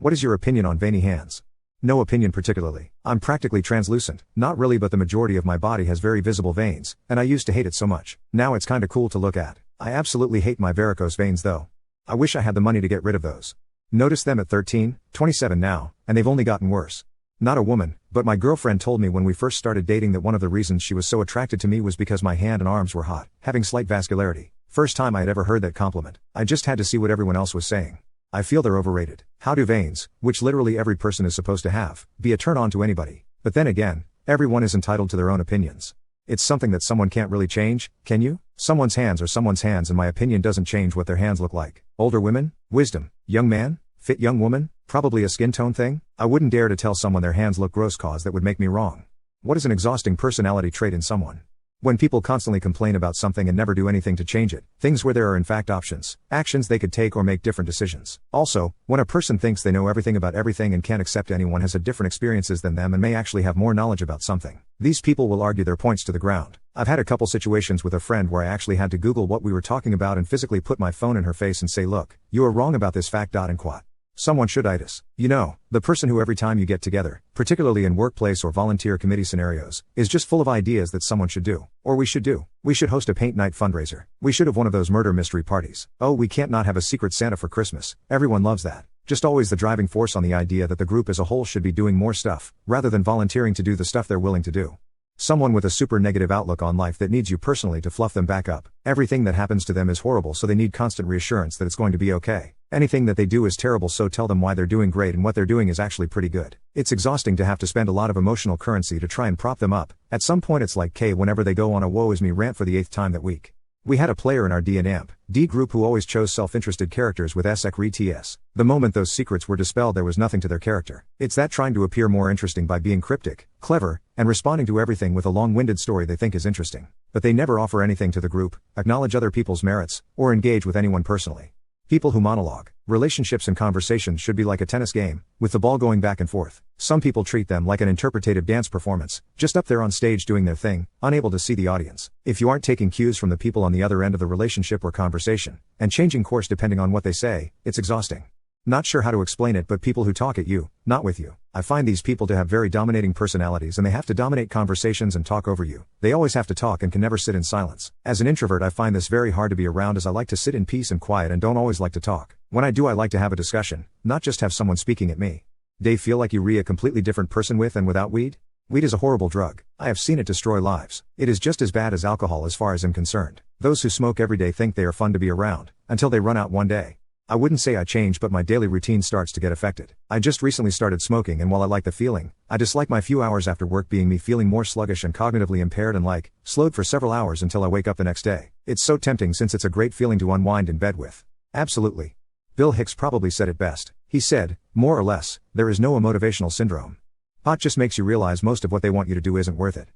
What is your opinion on veiny hands? No opinion particularly. I'm practically translucent, not really, but the majority of my body has very visible veins, and I used to hate it so much. Now it's kinda cool to look at. I absolutely hate my varicose veins though. I wish I had the money to get rid of those. Noticed them at 13, 27 now, and they've only gotten worse. Not a woman, but my girlfriend told me when we first started dating that one of the reasons she was so attracted to me was because my hand and arms were hot, having slight vascularity. First time I had ever heard that compliment. I just had to see what everyone else was saying. I feel they're overrated. How do veins, which literally every person is supposed to have, be a turn on to anybody? But then again, everyone is entitled to their own opinions. It's something that someone can't really change, can you? Someone's hands are someone's hands, and my opinion doesn't change what their hands look like. Older women? Wisdom. Young man? Fit young woman? Probably a skin tone thing? I wouldn't dare to tell someone their hands look gross, cause that would make me wrong. What is an exhausting personality trait in someone? When people constantly complain about something and never do anything to change it, things where there are in fact options, actions they could take or make different decisions. Also, when a person thinks they know everything about everything and can't accept anyone has had different experiences than them and may actually have more knowledge about something, these people will argue their points to the ground. I've had a couple situations with a friend where I actually had to Google what we were talking about and physically put my phone in her face and say, look, you are wrong about this fact. And quote. Someone should itis. You know, the person who every time you get together, particularly in workplace or volunteer committee scenarios, is just full of ideas that someone should do, or we should do. We should host a paint night fundraiser. We should have one of those murder mystery parties. Oh, we can't not have a secret Santa for Christmas. Everyone loves that. Just always the driving force on the idea that the group as a whole should be doing more stuff, rather than volunteering to do the stuff they're willing to do. Someone with a super negative outlook on life that needs you personally to fluff them back up. Everything that happens to them is horrible, so they need constant reassurance that it's going to be okay. Anything that they do is terrible, so tell them why they're doing great and what they're doing is actually pretty good. It's exhausting to have to spend a lot of emotional currency to try and prop them up. At some point it's like whenever they go on a woe is me rant for the 8th time that week. We had a player in our D&D group who always chose self-interested characters with SECRETS. The moment those secrets were dispelled, there was nothing to their character. It's that trying to appear more interesting by being cryptic, clever, and responding to everything with a long-winded story they think is interesting. But they never offer anything to the group, acknowledge other people's merits, or engage with anyone personally. People who monologue. Relationships and conversations should be like a tennis game, with the ball going back and forth. Some people treat them like an interpretative dance performance, just up there on stage doing their thing, unable to see the audience. If you aren't taking cues from the people on the other end of the relationship or conversation, and changing course depending on what they say, it's exhausting. Not sure how to explain it, but people who talk at you, not with you. I find these people to have very dominating personalities and they have to dominate conversations and talk over you. They always have to talk and can never sit in silence. As an introvert, I find this very hard to be around, as I like to sit in peace and quiet and don't always like to talk. When I do, I like to have a discussion, not just have someone speaking at me. They feel like you a completely different person with and without weed? Weed is a horrible drug. I have seen it destroy lives. It is just as bad as alcohol as far as I'm concerned. Those who smoke every day think they are fun to be around, until they run out one day. I wouldn't say I changed, but my daily routine starts to get affected. I just recently started smoking, and while I like the feeling, I dislike my few hours after work being me feeling more sluggish and cognitively impaired and slowed for several hours until I wake up the next day. It's so tempting since it's a great feeling to unwind in bed with. Absolutely. Bill Hicks probably said it best. He said, more or less, there is no motivational syndrome. Pot just makes you realize most of what they want you to do isn't worth it.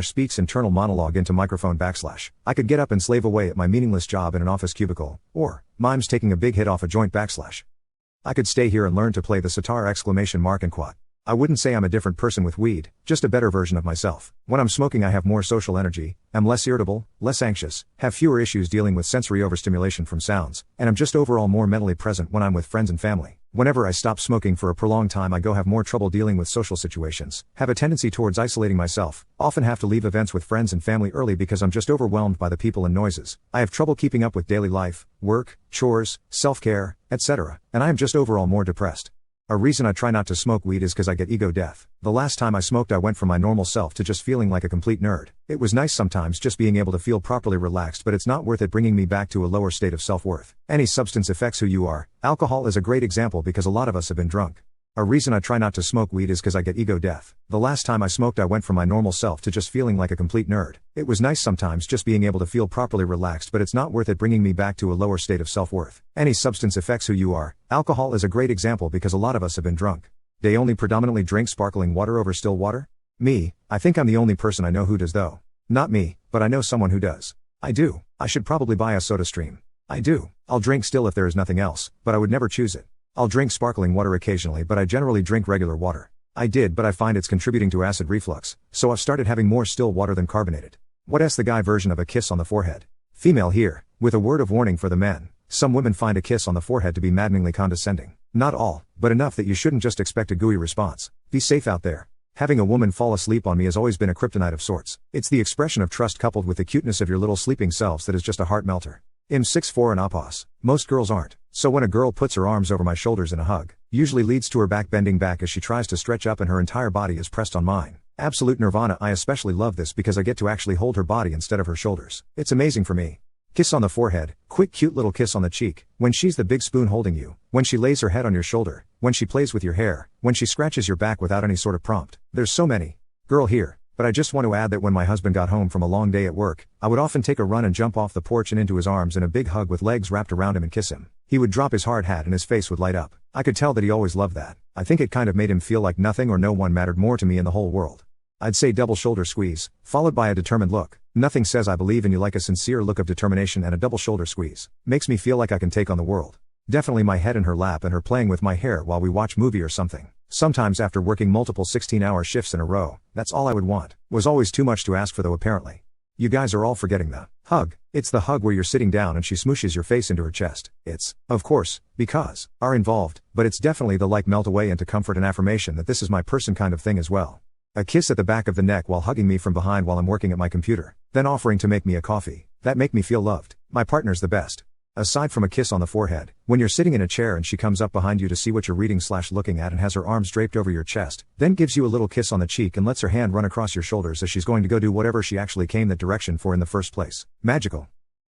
Speaks internal monologue into microphone / I could get up and slave away at my meaningless job in an office cubicle, or, mimes taking a big hit off a joint / I could stay here and learn to play the sitar ! And quote. I wouldn't say I'm a different person with weed, just a better version of myself. When I'm smoking, I have more social energy, am less irritable, less anxious, have fewer issues dealing with sensory overstimulation from sounds, and I'm just overall more mentally present when I'm with friends and family. Whenever I stop smoking for a prolonged time, I have more trouble dealing with social situations, have a tendency towards isolating myself, often have to leave events with friends and family early because I'm just overwhelmed by the people and noises. I have trouble keeping up with daily life, work, chores, self-care, etc., and I am just overall more depressed. A reason I try not to smoke weed is because I get ego death. The last time I smoked, I went from my normal self to just feeling like a complete nerd. It was nice sometimes just being able to feel properly relaxed, but it's not worth it bringing me back to a lower state of self-worth. Any substance affects who you are. Alcohol is a great example because a lot of us have been drunk. A reason I try not to smoke weed is because I get ego death. The last time I smoked, I went from my normal self to just feeling like a complete nerd. It was nice sometimes just being able to feel properly relaxed, but it's not worth it bringing me back to a lower state of self-worth. Any substance affects who you are. Alcohol is a great example because a lot of us have been drunk. They only predominantly drink sparkling water over still water? Me, I think I'm the only person I know who does though. Not me, but I know someone who does. I do. I should probably buy a soda stream. I do. I'll drink still if there is nothing else, but I would never choose it. I'll drink sparkling water occasionally, but I generally drink regular water. I did, but I find it's contributing to acid reflux, so I've started having more still water than carbonated. What's the guy version of a kiss on the forehead? Female here, with a word of warning for the men. Some women find a kiss on the forehead to be maddeningly condescending. Not all, but enough that you shouldn't just expect a gooey response. Be safe out there. Having a woman fall asleep on me has always been a kryptonite of sorts. It's the expression of trust coupled with the cuteness of your little sleeping selves that is just a heart melter. I'm 6'4" and opos. Most girls aren't. So when a girl puts her arms over my shoulders in a hug, usually leads to her back bending back as she tries to stretch up and her entire body is pressed on mine. Absolute nirvana. I especially love this because I get to actually hold her body instead of her shoulders. It's amazing for me. Kiss on the forehead, quick cute little kiss on the cheek, when she's the big spoon holding you, when she lays her head on your shoulder, when she plays with your hair, when she scratches your back without any sort of prompt. There's so many. Girl here. But I just want to add that when my husband got home from a long day at work, I would often take a run and jump off the porch and into his arms in a big hug with legs wrapped around him and kiss him. He would drop his hard hat and his face would light up. I could tell that he always loved that. I think it kind of made him feel like nothing or no one mattered more to me in the whole world. I'd say double shoulder squeeze, followed by a determined look. Nothing says I believe in you like a sincere look of determination, and a double shoulder squeeze makes me feel like I can take on the world. Definitely my head in her lap and her playing with my hair while we watch movie or something. Sometimes after working multiple 16-hour shifts in a row, that's all I would want. Was always too much to ask for though apparently. You guys are all forgetting the hug. It's the hug where you're sitting down and she smooshes your face into her chest. It's, of course, because are involved, but it's definitely the like melt away into comfort and affirmation that this is my person kind of thing as well. A kiss at the back of the neck while hugging me from behind while I'm working at my computer, then offering to make me a coffee. That make me feel loved. My partner's the best. Aside from a kiss on the forehead, when you're sitting in a chair and she comes up behind you to see what you're reading/looking at and has her arms draped over your chest, then gives you a little kiss on the cheek and lets her hand run across your shoulders as she's going to go do whatever she actually came that direction for in the first place. Magical.